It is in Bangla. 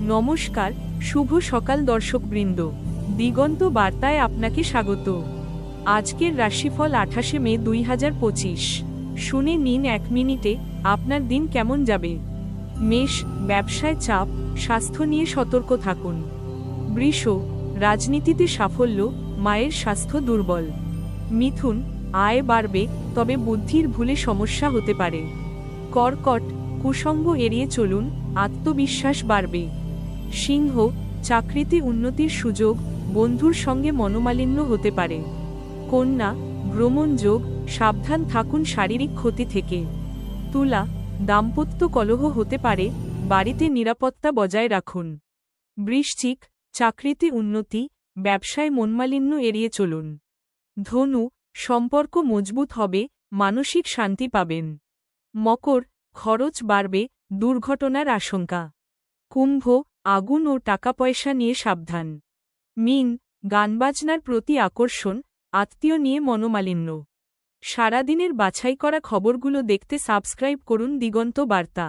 নমস্কার, শুভ সকাল দর্শকবৃন্দ। দিগন্ত বার্তায় আপনাকে স্বাগত। আজকের রাশিফল 28 মে 2025। শুনে নিন 1 মিনিটে আপনার দিন কেমন যাবে। মেষ, ব্যবসায় চাপ, স্বাস্থ্য নিয়ে সতর্ক থাকুন। বৃষ, রাজনীতিতে সাফল্য, মায়ের স্বাস্থ্য দুর্বল। মিথুন, আয় বাড়বে, তবে বুদ্ধির ভুলে সমস্যা হতে পারে। কর্কট, কুসঙ্গ এড়িয়ে চলুন, আত্মবিশ্বাস বাড়বে। সিংহ, চাকরিতে উন্নতির সুযোগ, বন্ধুর সঙ্গে মনোমালিন্য হতে পারে। কন্যা, ভ্রমণ যোগ, সাবধান থাকুন শারীরিক ক্ষতি থেকে। তুলা, দাম্পত্য কলহ হতে পারে, বাড়িতে নিরাপত্তা বজায় রাখুন। বৃশ্চিক, চাকরিতে উন্নতি, ব্যবসায় মনমালিন্য এড়িয়ে চলুন। ধনু, সম্পর্ক মজবুত হবে, মানসিক শান্তি পাবেন। মকর, খরচ বাড়বে, দুর্ঘটনার আশঙ্কা। কুম্ভ, আগুন ও টাকা পয়সা নিয়ে সাবধান। মীন, গানবাজনার প্রতি আকর্ষণ, আত্মীয় নিয়ে মনোমালিন্য। সারাদিনের বাছাই করা খবরগুলো দেখতে সাবস্ক্রাইব করুন দিগন্ত বার্তা।